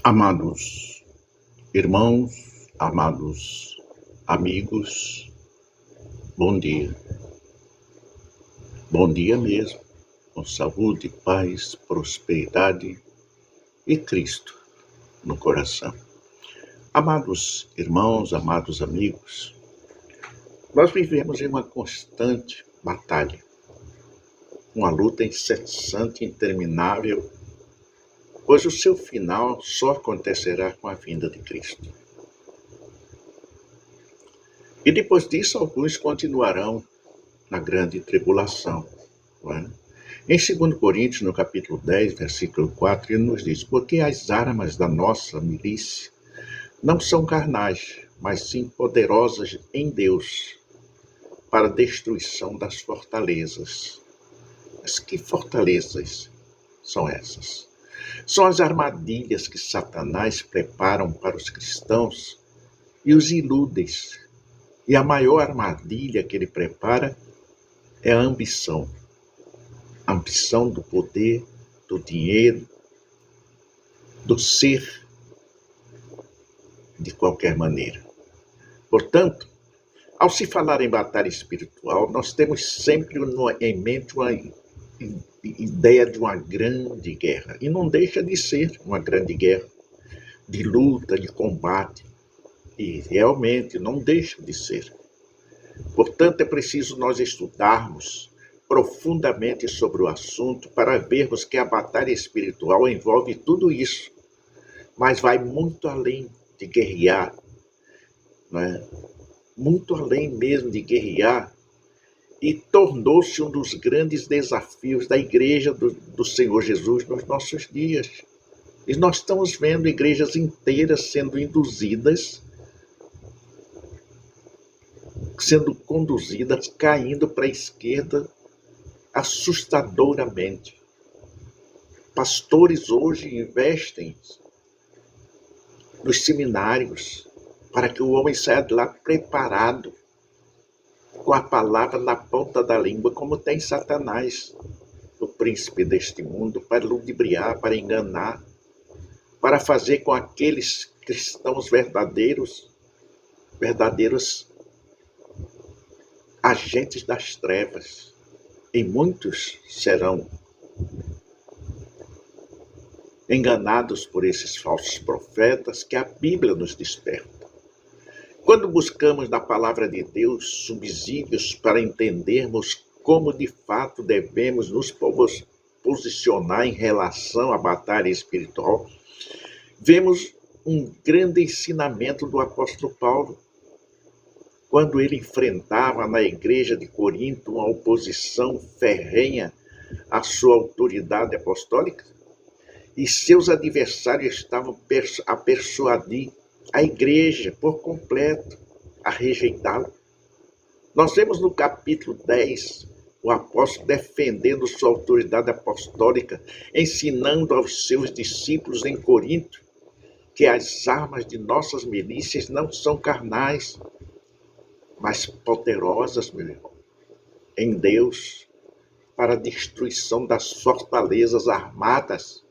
Amados irmãos, amados amigos, bom dia. Bom dia mesmo, com saúde, paz, prosperidade e Cristo no coração. Amados irmãos, amados amigos, nós vivemos em uma constante batalha, uma luta incessante e interminável, pois o seu final só acontecerá com a vinda de Cristo. E depois disso, alguns continuarão na grande tribulação. Não é? Em 2 Coríntios, no capítulo 10, versículo 4, ele nos diz: porque as armas da nossa milícia não são carnais, mas sim poderosas em Deus, para a destruição das fortalezas. Mas que fortalezas são essas? São as armadilhas que Satanás preparam para os cristãos e os iludem. E a maior armadilha que ele prepara é a ambição. A ambição do poder, do dinheiro, do ser, de qualquer maneira. Portanto, ao se falar em batalha espiritual, nós temos sempre em mente uma ideia de uma grande guerra. E não deixa de ser uma grande guerra, de luta, de combate. E realmente não deixa de ser. Portanto, é preciso nós estudarmos profundamente sobre o assunto para vermos que a batalha espiritual envolve tudo isso, mas vai muito além de guerrear, não é? Muito além mesmo de guerrear, e tornou-se um dos grandes desafios da igreja do Senhor Jesus nos nossos dias. E nós estamos vendo igrejas inteiras sendo induzidas, sendo conduzidas, caindo para a esquerda assustadoramente. Pastores hoje investem nos seminários para que o homem saia de lá preparado, com a palavra na ponta da língua, como tem Satanás, o príncipe deste mundo, para ludibriar, para enganar, para fazer com aqueles cristãos verdadeiros agentes das trevas. E muitos serão enganados por esses falsos profetas que a Bíblia nos desperta. Quando buscamos na palavra de Deus subsídios para entendermos como de fato devemos nos posicionar em relação à batalha espiritual, vemos um grande ensinamento do apóstolo Paulo, quando ele enfrentava na igreja de Corinto uma oposição ferrenha à sua autoridade apostólica, e seus adversários estavam a persuadir a igreja por completo a rejeitá-lo. Nós vemos no capítulo 10 o apóstolo defendendo sua autoridade apostólica, ensinando aos seus discípulos em Corinto que as armas de nossas milícias não são carnais, mas poderosas, meu irmão, em Deus, para a destruição das fortalezas armadas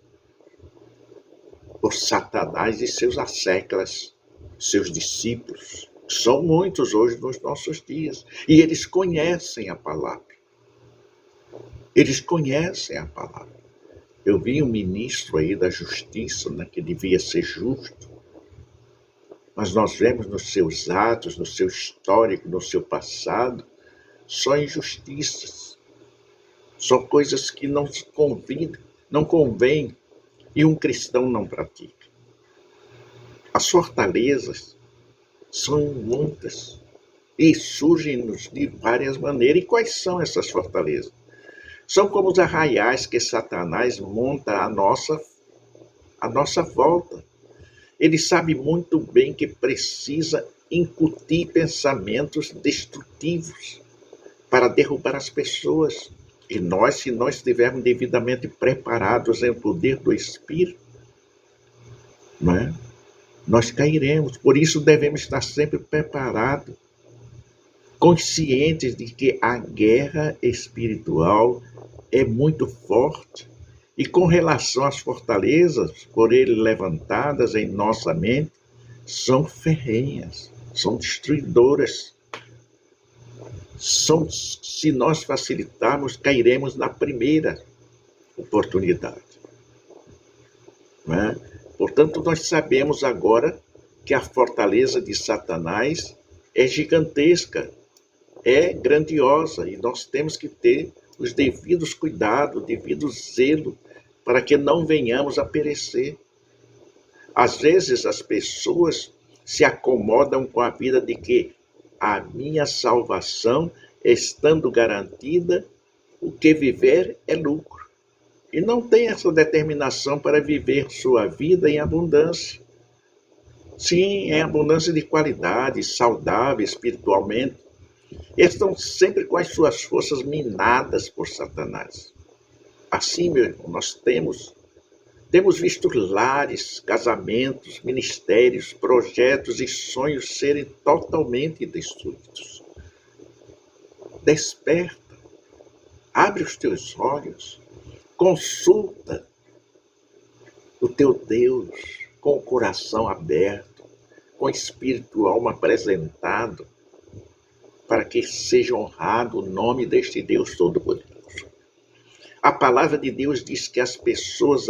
por Satanás e seus asseclas, seus discípulos. São muitos hoje nos nossos dias. E eles conhecem a palavra. Eles conhecem a palavra. Eu vi um ministro aí da justiça, né, que devia ser justo, mas nós vemos nos seus atos, no seu histórico, no seu passado, só injustiças. Só coisas que não convém e um cristão não pratica. As fortalezas são muitas e surgem-nos de várias maneiras. E quais são essas fortalezas? São como os arraiais que Satanás monta à nossa volta. Ele sabe muito bem que precisa incutir pensamentos destrutivos para derrubar as pessoas. E nós, se nós estivermos devidamente preparados em poder do Espírito, não é? Nós cairemos. Por isso devemos estar sempre preparados, conscientes de que a guerra espiritual é muito forte E com relação às fortalezas, por ele levantadas em nossa mente, são ferrenhas, são destruidoras. Se nós facilitarmos, cairemos na primeira oportunidade. Não é? Portanto, nós sabemos agora que a fortaleza de Satanás é gigantesca, é grandiosa, e nós temos que ter os devidos cuidados, o devido zelo, para que não venhamos a perecer. Às vezes as pessoas se acomodam com a vida de que a minha salvação, estando garantida, o que viver é lucro. E não tem essa determinação para viver sua vida em abundância. Sim, em abundância de qualidade, saudável espiritualmente. Estão sempre com as suas forças minadas por Satanás. Assim, meu irmão, nós temos visto lares, casamentos, ministérios, projetos e sonhos serem totalmente destruídos. Desperta, abre os teus olhos, consulta o teu Deus com o coração aberto, com o espírito e alma apresentado, para que seja honrado o nome deste Deus Todo-Poderoso. A palavra de Deus diz que as pessoas,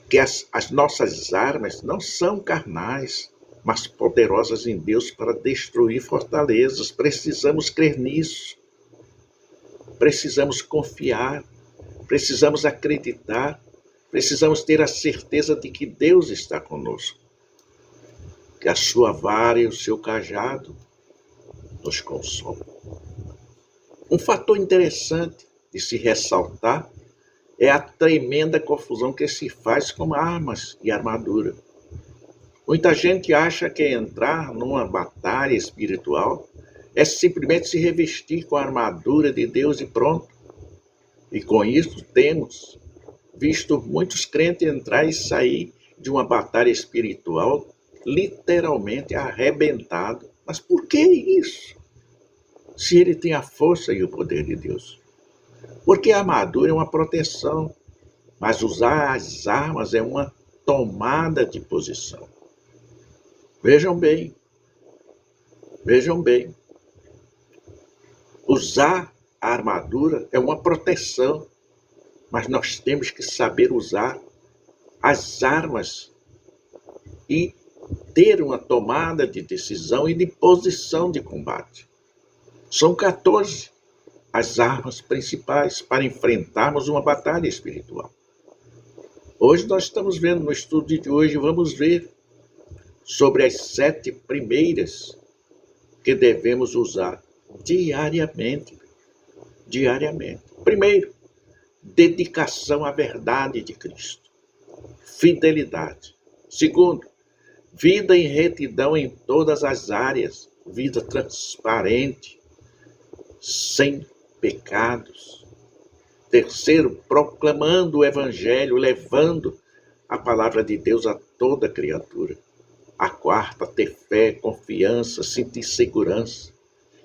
que as nossas armas não são carnais, mas poderosas em Deus para destruir fortalezas. Precisamos crer nisso. Precisamos confiar. Precisamos acreditar. Precisamos ter a certeza de que Deus está conosco. Que a sua vara e o seu cajado nos consolam. Um fator interessante de se ressaltar é a tremenda confusão que se faz com armas e armadura. Muita gente acha que entrar numa batalha espiritual é simplesmente se revestir com a armadura de Deus e pronto. E com isso temos visto muitos crentes entrar e sair de uma batalha espiritual literalmente arrebentado. Mas por que isso? Se ele tem a força e o poder de Deus. Porque a armadura é uma proteção, mas usar as armas é uma tomada de posição. Vejam bem. Usar a armadura é uma proteção, mas nós temos que saber usar as armas e ter uma tomada de decisão e de posição de combate. São 14 as armas principais para enfrentarmos uma batalha espiritual. Hoje nós estamos vendo, no estudo de hoje, vamos ver sobre as 7 primeiras que devemos usar diariamente. Primeiro, dedicação à verdade de Cristo. Fidelidade. Segundo, vida em retidão em todas as áreas. Vida transparente, sem pecados. Terceiro, proclamando o Evangelho, levando a palavra de Deus a toda criatura. A quarta, ter fé, confiança, sentir segurança.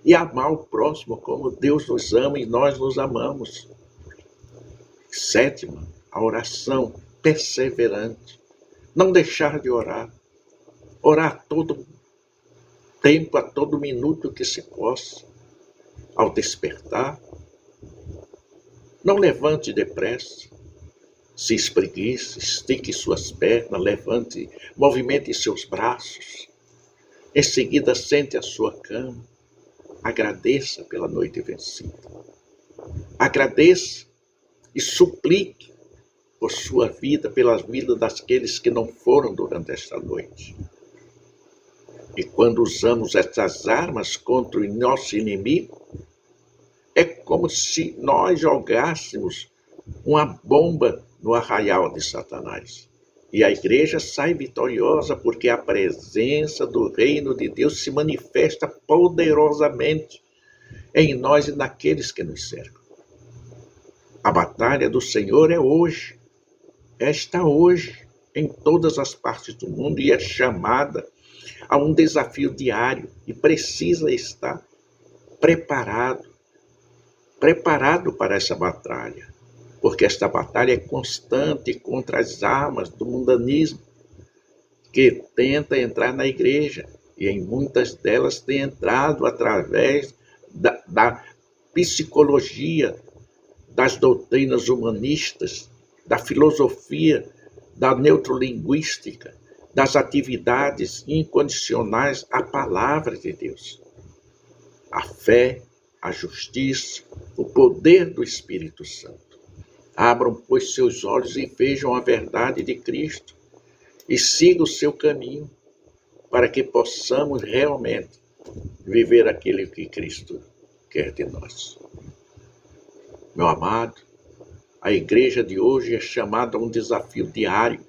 E amar o próximo como Deus nos ama e nós nos amamos. Sétima, a oração perseverante. Não deixar de orar. Orar a todo tempo, a todo minuto que se possa. Ao despertar, não levante depressa. Se espreguice, estique suas pernas, levante, movimente seus braços. Em seguida, sente a sua cama. Agradeça pela noite vencida. Agradeça e suplique por sua vida, pela vida daqueles que não foram durante esta noite. E quando usamos essas armas contra o nosso inimigo, é como se nós jogássemos uma bomba no arraial de Satanás. E a igreja sai vitoriosa porque a presença do reino de Deus se manifesta poderosamente em nós e naqueles que nos cercam. A batalha do Senhor é hoje. Está hoje em todas as partes do mundo e é chamada a um desafio diário e precisa estar preparado para essa batalha. porque esta batalha é constante contra as armas do mundanismo que tenta entrar na igreja, e em muitas delas tem entrado através da psicologia, das doutrinas humanistas, da filosofia, da neurolinguística, das atividades incondicionais à palavra de Deus. A fé, a justiça, o poder do Espírito Santo. Abram, pois, seus olhos e vejam a verdade de Cristo e sigam o seu caminho, para que possamos realmente viver aquilo que Cristo quer de nós. Meu amado, a igreja de hoje é chamada a um desafio diário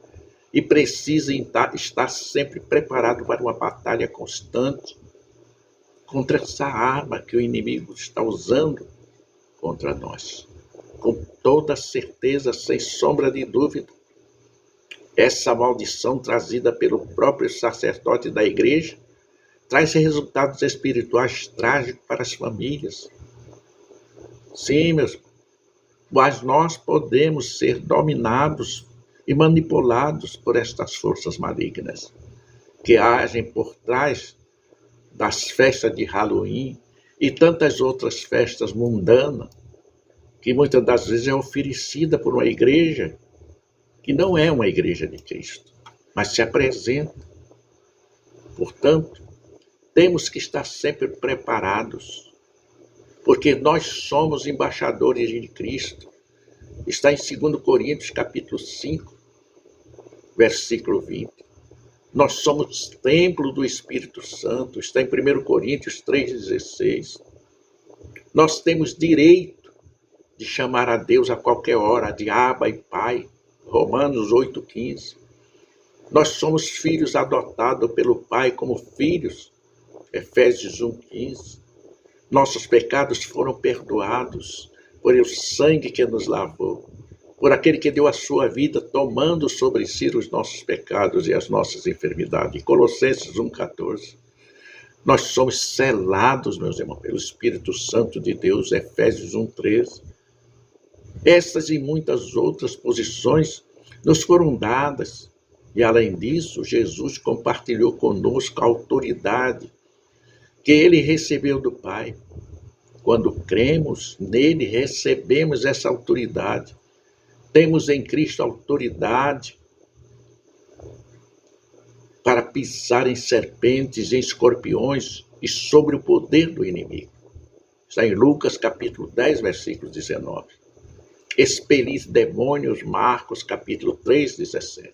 e precisa estar sempre preparado para uma batalha constante contra essa arma que o inimigo está usando contra nós. Com toda certeza, sem sombra de dúvida, essa maldição trazida pelo próprio sacerdote da igreja traz resultados espirituais trágicos para as famílias. Sim, meus irmãos, mas nós podemos ser dominados e manipulados por estas forças malignas que agem por trás das festas de Halloween e tantas outras festas mundanas que muitas das vezes é oferecida por uma igreja que não é uma igreja de Cristo, mas se apresenta. Portanto, temos que estar sempre preparados, porque nós somos embaixadores de Cristo. Está em 2 Coríntios, capítulo 5, versículo 20. Nós somos templo do Espírito Santo. Está em 1 Coríntios 3,16. Nós temos direito de chamar a Deus a qualquer hora, de Abba e Pai. Romanos 8,15. Nós somos filhos adotados pelo Pai como filhos. Efésios 1,15. Nossos pecados foram perdoados por o sangue que nos lavou, por aquele que deu a sua vida tomando sobre si os nossos pecados e as nossas enfermidades. Colossenses 1,14. Nós somos selados, meus irmãos, pelo Espírito Santo de Deus. Efésios 1,13. Essas e muitas outras posições nos foram dadas. E, além disso, Jesus compartilhou conosco a autoridade que ele recebeu do Pai. Quando cremos nele, recebemos essa autoridade. Temos em Cristo autoridade para pisar em serpentes, em escorpiões e sobre o poder do inimigo. Está em Lucas capítulo 10, versículo 19. Expelir demônios, Marcos capítulo 3, 17.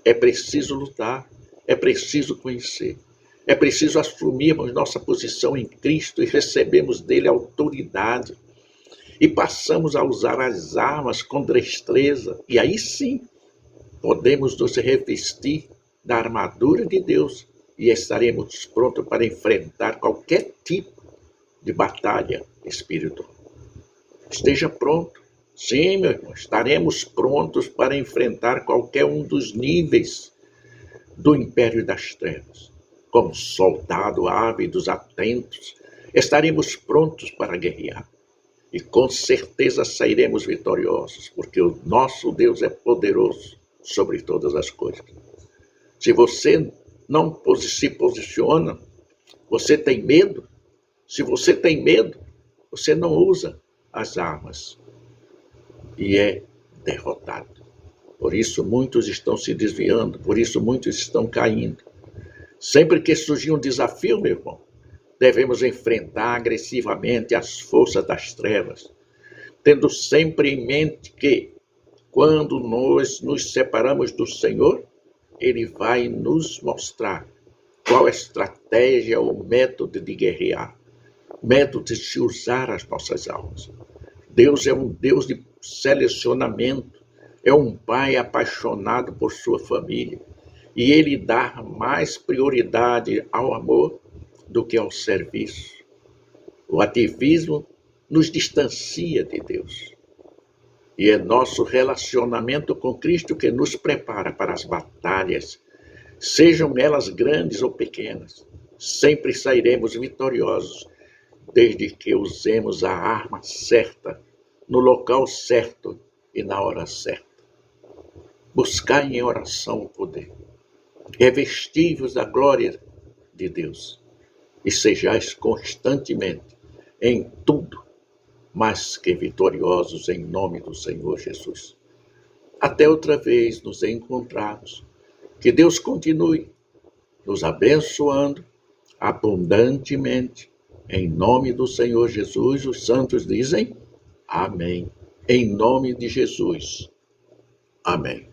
É preciso lutar, é preciso conhecer. É preciso assumirmos nossa posição em Cristo e recebemos dele autoridade. E passamos a usar as armas com destreza. E aí sim, podemos nos revestir da armadura de Deus e estaremos prontos para enfrentar qualquer tipo de batalha espiritual. Esteja pronto. Sim, meu irmão, estaremos prontos para enfrentar qualquer um dos níveis do império das trevas. Como soldado ávidos, atentos, estaremos prontos para guerrear. E com certeza sairemos vitoriosos, porque o nosso Deus é poderoso sobre todas as coisas. Se você não se posiciona, você tem medo. Se você tem medo, você não usa as armas e é derrotado. Por isso muitos estão se desviando, por isso muitos estão caindo. Sempre que surgir um desafio, meu irmão, devemos enfrentar agressivamente as forças das trevas, tendo sempre em mente que, quando nós nos separamos do Senhor, Ele vai nos mostrar qual a estratégia ou método de guerrear, método de se usar as nossas almas. Deus é um Deus de selecionamento, é um Pai apaixonado por sua família. E ele dá mais prioridade ao amor do que ao serviço. O ativismo nos distancia de Deus. E é nosso relacionamento com Cristo que nos prepara para as batalhas, sejam elas grandes ou pequenas. Sempre sairemos vitoriosos, desde que usemos a arma certa no local certo e na hora certa. Buscai em oração o poder. Revesti-vos da glória de Deus e sejais constantemente, em tudo, mais que vitoriosos em nome do Senhor Jesus. Até outra vez nos encontrarmos. Que Deus continue nos abençoando abundantemente. Em nome do Senhor Jesus, os santos dizem amém. Em nome de Jesus. Amém.